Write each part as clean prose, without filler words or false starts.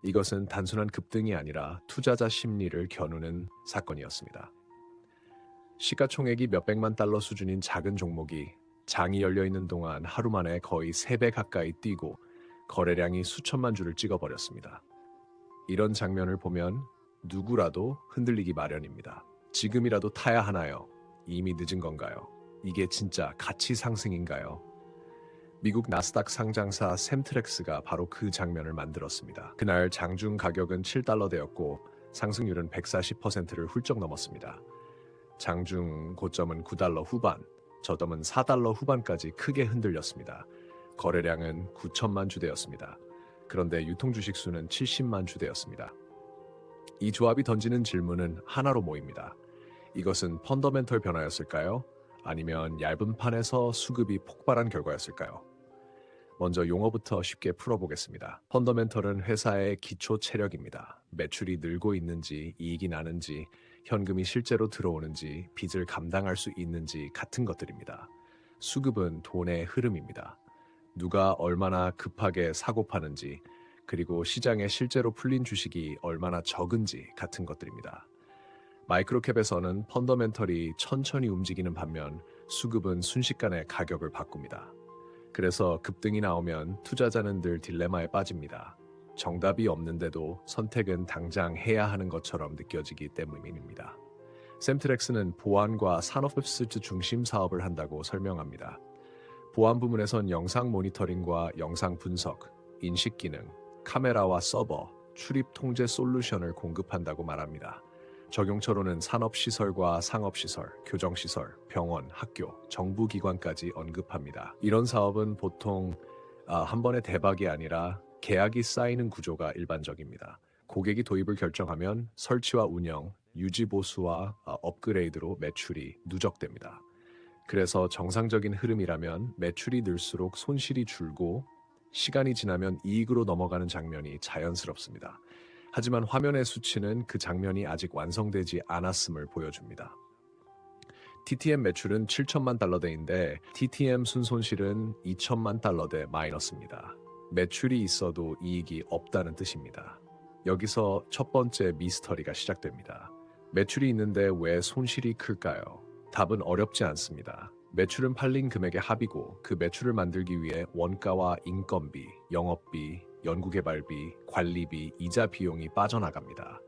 이것은 단순한 급등이 아니라 투자자 심리를 겨누는 사건이었습니다. 시가총액이 몇백만 달러 수준인 작은 종목이 장이 열려 있는 동안 하루 만에 거의 3배 가까이 뛰고 거래량이 수천만 주를 찍어버렸습니다. 이런 장면을 보면 누구라도 흔들리기 마련입니다. 지금이라도 타야 하나요? 이미 늦은 건가요? 이게 진짜 가치 상승인가요? 미국 나스닥 상장사 샘트렉스가 바로 그 장면을 만들었습니다. 그날 장중 가격은 7달러대였고 상승률은 140%를 훌쩍 넘었습니다. 장중 고점은 9달러 후반, 저점은 4달러 후반까지 크게 흔들렸습니다. 거래량은 9천만 주대였습니다. 그런데 유통 주식 수는 70만 주대였습니다. 이 조합이 던지는 질문은 하나로 모입니다. 이것은 펀더멘털 변화였을까요? 아니면 얇은 판에서 수급이 폭발한 결과였을까요? 먼저 용어부터 쉽게 풀어보겠습니다. 펀더멘털은 회사의 기초 체력입니다. 매출이 늘고 있는지, 이익이 나는지, 현금이 실제로 들어오는지, 빚을 감당할 수 있는지 같은 것들입니다. 수급은 돈의 흐름입니다. 누가 얼마나 급하게 사고 파는지, 그리고 시장에 실제로 풀린 주식이 얼마나 적은지 같은 것들입니다. 마이크로캡에서는 펀더멘털이 천천히 움직이는 반면 수급은 순식간에 가격을 바꿉니다. 그래서 급등이 나오면 투자자는 늘 딜레마에 빠집니다. 정답이 없는데도 선택은 당장 해야 하는 것처럼 느껴지기 때문입니다. 샘트렉스는 보안과 산업서비스 중심 사업을 한다고 설명합니다. 보안 부문에선 영상 모니터링과 영상 분석, 인식 기능, 카메라와 서버, 출입 통제 솔루션을 공급한다고 말합니다. 적용처로는 산업시설과 상업시설, 교정시설, 병원, 학교, 정부기관까지 언급합니다. 이런 사업은 보통 한 번의 대박이 아니라 계약이 쌓이는 구조가 일반적입니다. 고객이 도입을 결정하면 설치와 운영, 유지 보수와 업그레이드로 매출이 누적됩니다. 그래서 정상적인 흐름이라면 매출이 늘수록 손실이 줄고 시간이 지나면 이익으로 넘어가는 장면이 자연스럽습니다. 하지만 화면의 수치는 그 장면이 아직 완성되지 않았음을 보여줍니다. TTM 매출은 7천만 달러대인데 TTM 순손실은 2천만 달러대 마이너스입니다. 매출이 있어도 이익이 없다는 뜻입니다. 여기서 첫 번째 미스터리가 시작됩니다. 매출이 있는데 왜 손실이 클까요? 답은 어렵지 않습니다. 매출은 팔린 금액의 합이고 그 매출을 만들기 위해 원가와 인건비, 영업비, 연구개발비, 관리비, 이자 비용이 빠져나갑니다.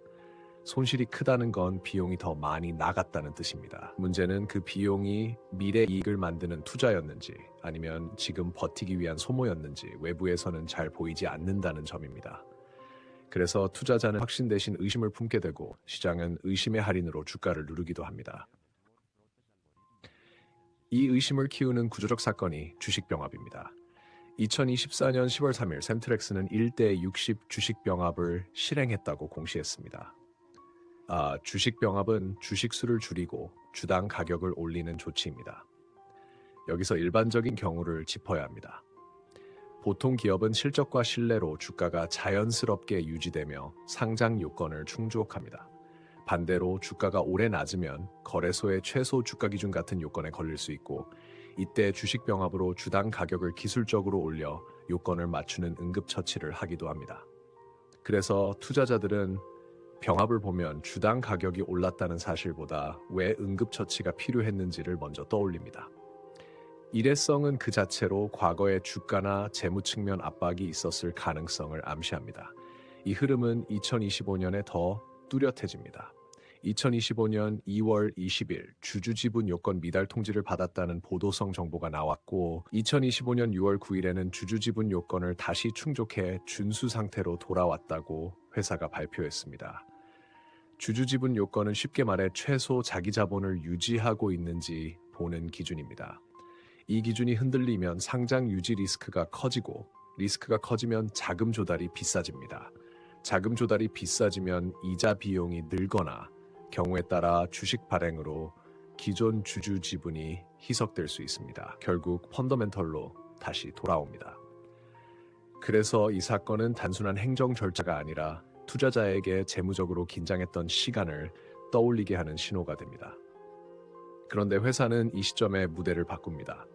손실이 크다는 건 비용이 더 많이 나갔다는 뜻입니다. 문제는 그 비용이 미래 이익을 만드는 투자였는지 아니면 지금 버티기 위한 소모였는지 외부에서는 잘 보이지 않는다는 점입니다. 그래서 투자자는 확신 대신 의심을 품게 되고 시장은 의심의 할인으로 주가를 누르기도 합니다. 이 의심을 키우는 구조적 사건이 주식병합입니다. 2024년 10월 3일 샘트렉스는 1대 60 주식병합을 실행했다고 공시했습니다. 주식병합은 주식수를 줄이고 주당 가격을 올리는 조치입니다. 여기서 일반적인 경우를 짚어야 합니다. 보통 기업은 실적과 신뢰로 주가가 자연스럽게 유지되며 상장 요건을 충족합니다. 반대로 주가가 오래 낮으면 거래소의 최소 주가 기준 같은 요건에 걸릴 수 있고 이때 주식병합으로 주당 가격을 기술적으로 올려 요건을 맞추는 응급처치를 하기도 합니다. 그래서 투자자들은 병합을 보면 주당 가격이 올랐다는 사실보다 왜 응급처치가 필요했는지를 먼저 떠올립니다. 일회성은 그 자체로 과거에 주가나 재무 측면 압박이 있었을 가능성을 암시합니다. 이 흐름은 2025년에 더 뚜렷해집니다. 2025년 2월 20일 주주지분 요건 미달 통지를 받았다는 보도성 정보가 나왔고 2025년 6월 9일에는 주주지분 요건을 다시 충족해 준수 상태로 돌아왔다고 회사가 발표했습니다. 주주지분 요건은 쉽게 말해 최소 자기 자본을 유지하고 있는지 보는 기준입니다. 이 기준이 흔들리면 상장 유지 리스크가 커지고 리스크가 커지면 자금 조달이 비싸집니다. 자금 조달이 비싸지면 이자 비용이 늘거나 경우에 따라 주식 발행으로 기존 주주 지분이 희석될 수 있습니다. 결국 펀더멘털로 다시 돌아옵니다. 그래서 이 사건은 단순한 행정 절차가 아니라 투자자에게 재무적으로 긴장했던 시간을 떠올리게 하는 신호가 됩니다. 그런데 회사는 이 시점에 무대를 바꿉니다.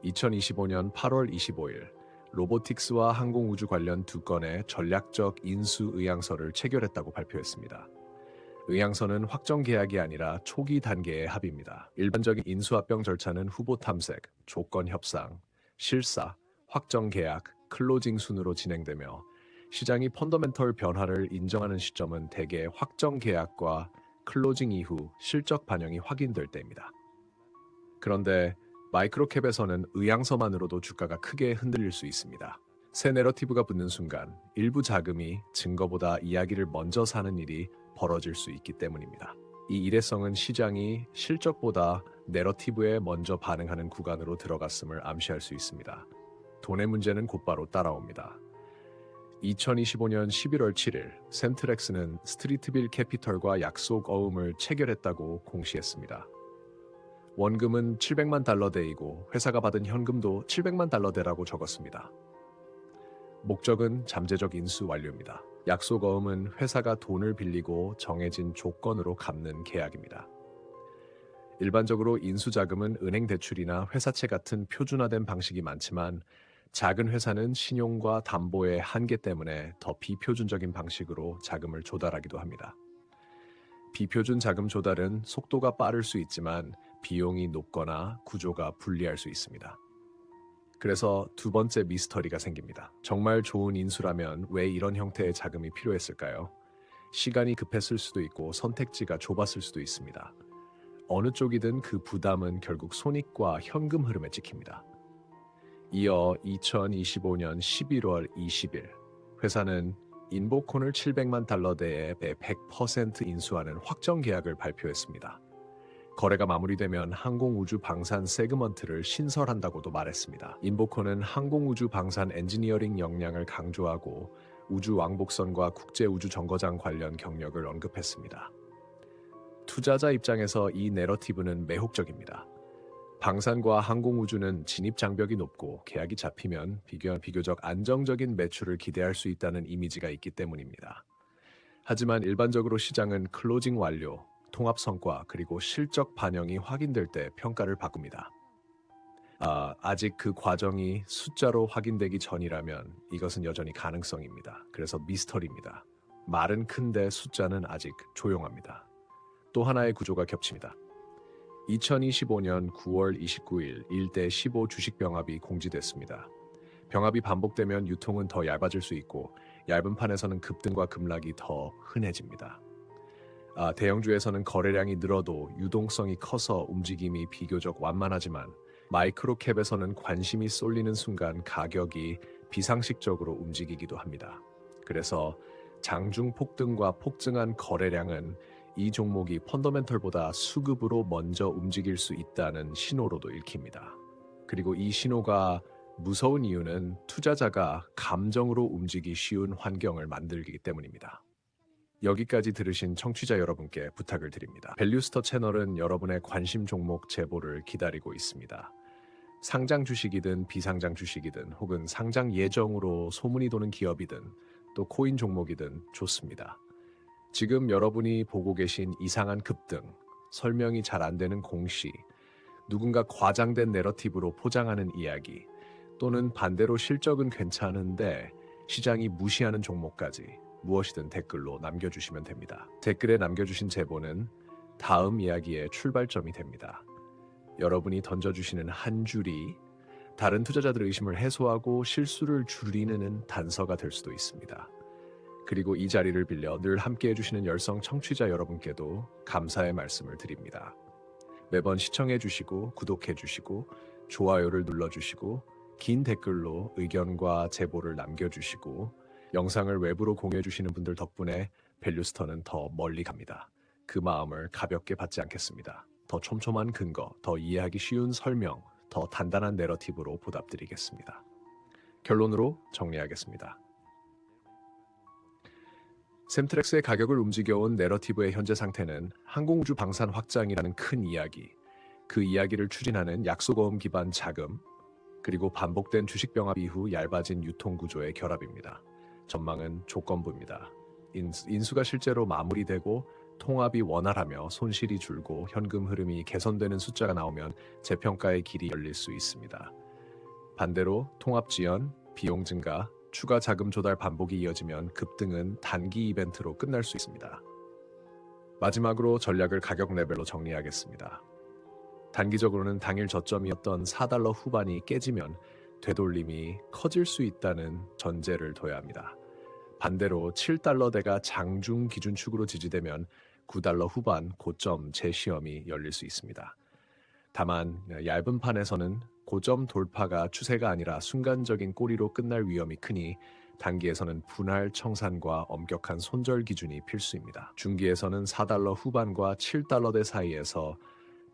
2025년 8월 25일 로보틱스와 항공우주 관련 2건의 전략적 인수 의향서를 체결했다고 발표했습니다. 의향서는 확정 계약이 아니라 초기 단계의 합의입니다. 일반적인 인수합병 절차는 후보 탐색, 조건 협상, 실사, 확정 계약, 클로징 순으로 진행되며 시장이 펀더멘털 변화를 인정하는 시점은 대개 확정 계약과 클로징 이후 실적 반영이 확인될 때입니다. 그런데 마이크로캡에서는 의향서만으로도 주가가 크게 흔들릴 수 있습니다. 새 내러티브가 붙는 순간 일부 자금이 증거보다 이야기를 먼저 사는 일이 벌어질 수 있기 때문입니다. 이 일회성은 시장이 실적보다 내러티브에 먼저 반응하는 구간으로 들어갔음을 암시할 수 있습니다. 돈의 문제는 곧바로 따라옵니다. 2025년 11월 7일 샘트렉스는 스트리트빌 캐피털과 약속 어음을 체결했다고 공시했습니다. 원금은 $700만 대이고 회사가 받은 현금도 $700만 대라고 적었습니다. 목적은 잠재적 인수 완료입니다. 약속 어음은 회사가 돈을 빌리고 정해진 조건으로 갚는 계약입니다. 일반적으로 인수 자금은 은행 대출이나 회사채 같은 표준화된 방식이 많지만 작은 회사는 신용과 담보의 한계 때문에 더 비표준적인 방식으로 자금을 조달하기도 합니다. 비표준 자금 조달은 속도가 빠를 수 있지만 비용이 높거나 구조가 불리할 수 있습니다. 그래서 두 번째 미스터리가 생깁니다. 정말 좋은 인수라면 왜 이런 형태의 자금이 필요했을까요? 시간이 급했을 수도 있고 선택지가 좁았을 수도 있습니다. 어느 쪽이든 그 부담은 결국 손익과 현금 흐름에 찍힙니다. 이어 2025년 11월 20일 회사는 인보콘을 $700만 대에 100% 인수하는 확정 계약을 발표했습니다. 거래가 마무리되면 항공우주 방산 세그먼트를 신설한다고도 말했습니다. 인보콘은 항공우주 방산 엔지니어링 역량을 강조하고 우주 왕복선과 국제우주정거장 관련 경력을 언급했습니다. 투자자 입장에서 이 내러티브는 매혹적입니다. 방산과 항공우주는 진입 장벽이 높고 계약이 잡히면 비교적 안정적인 매출을 기대할 수 있다는 이미지가 있기 때문입니다. 하지만 일반적으로 시장은 클로징 완료, 통합 성과 그리고 실적 반영이 확인될 때 평가를 바꿉니다. 아직 그 과정이 숫자로 확인되기 전이라면 이것은 여전히 가능성입니다. 그래서 미스터리입니다. 말은 큰데 숫자는 아직 조용합니다. 또 하나의 구조가 겹칩니다. 2025년 9월 29일 1대 15 주식 병합이 공지됐습니다. 병합이 반복되면 유통은 더 얇아질 수 있고 얇은 판에서는 급등과 급락이 더 흔해집니다. 대형주에서는 거래량이 늘어도 유동성이 커서 움직임이 비교적 완만하지만 마이크로캡에서는 관심이 쏠리는 순간 가격이 비상식적으로 움직이기도 합니다. 그래서 장중 폭등과 폭증한 거래량은 이 종목이 펀더멘털보다 수급으로 먼저 움직일 수 있다는 신호로도 읽힙니다. 그리고 이 신호가 무서운 이유는 투자자가 감정으로 움직이기 쉬운 환경을 만들기 때문입니다. 여기까지 들으신 청취자 여러분께 부탁을 드립니다. 밸류스터 채널은 여러분의 관심 종목 제보를 기다리고 있습니다. 상장 주식이든 비상장 주식이든 혹은 상장 예정으로 소문이 도는 기업이든 또 코인 종목이든 좋습니다. 지금 여러분이 보고 계신 이상한 급등, 설명이 잘 안 되는 공시, 누군가 과장된 내러티브로 포장하는 이야기, 또는 반대로 실적은 괜찮은데 시장이 무시하는 종목까지 무엇이든 댓글로 남겨주시면 됩니다. 댓글에 남겨주신 제보는 다음 이야기의 출발점이 됩니다. 여러분이 던져주시는 한 줄이 다른 투자자들의 의심을 해소하고 실수를 줄이는 단서가 될 수도 있습니다. 그리고 이 자리를 빌려 늘 함께해 주시는 열성 청취자 여러분께도 감사의 말씀을 드립니다. 매번 시청해 주시고 구독해 주시고 좋아요를 눌러주시고 긴 댓글로 의견과 제보를 남겨주시고 영상을 외부로 공유해 주시는 분들 덕분에 밸류스터는 더 멀리 갑니다. 그 마음을 가볍게 받지 않겠습니다. 더 촘촘한 근거, 더 이해하기 쉬운 설명, 더 단단한 내러티브로 보답드리겠습니다. 결론으로 정리하겠습니다. 샘트렉스의 가격을 움직여온 내러티브의 현재 상태는 항공우주 방산 확장이라는 큰 이야기, 그 이야기를 추진하는 약속어음 기반 자금, 그리고 반복된 주식 병합 이후 얇아진 유통구조의 결합입니다. 전망은 조건부입니다. 인수가 실제로 마무리되고 통합이 원활하며 손실이 줄고 현금 흐름이 개선되는 숫자가 나오면 재평가의 길이 열릴 수 있습니다. 반대로 통합 지연, 비용 증가, 추가 자금 조달 반복이 이어지면 급등은 단기 이벤트로 끝날 수 있습니다. 마지막으로 전략을 가격 레벨로 정리하겠습니다. 단기적으로는 당일 저점이었던 4달러 후반이 깨지면 되돌림이 커질 수 있다는 전제를 둬야 합니다. 반대로 7달러대가 장중 기준축으로 지지되면 9달러 후반 고점 재시험이 열릴 수 있습니다. 다만 얇은 판에서는 고점 돌파가 추세가 아니라 순간적인 꼬리로 끝날 위험이 크니 단기에서는 분할 청산과 엄격한 손절 기준이 필수입니다. 중기에서는 4달러 후반과 7달러대 사이에서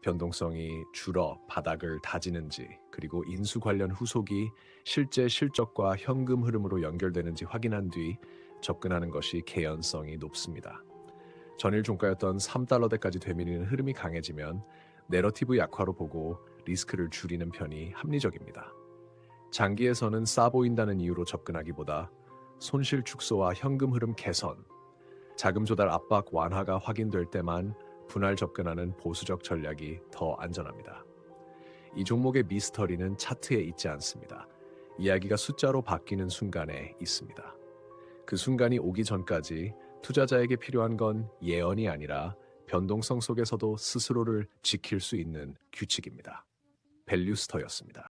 변동성이 줄어 바닥을 다지는지, 그리고 인수 관련 후속이 실제 실적과 현금 흐름으로 연결되는지 확인한 뒤 접근하는 것이 개연성이 높습니다. 전일 종가였던 3달러대까지 되밀리는 흐름이 강해지면 내러티브 약화로 보고 리스크를 줄이는 편이 합리적입니다. 장기에서는 싸 보인다는 이유로 접근하기보다 손실 축소와 현금 흐름 개선, 자금 조달 압박 완화가 확인될 때만 분할 접근하는 보수적 전략이 더 안전합니다. 이 종목의 미스터리는 차트에 있지 않습니다. 이야기가 숫자로 바뀌는 순간에 있습니다. 그 순간이 오기 전까지 투자자에게 필요한 건 예언이 아니라 변동성 속에서도 스스로를 지킬 수 있는 규칙입니다. 밸류스터였습니다.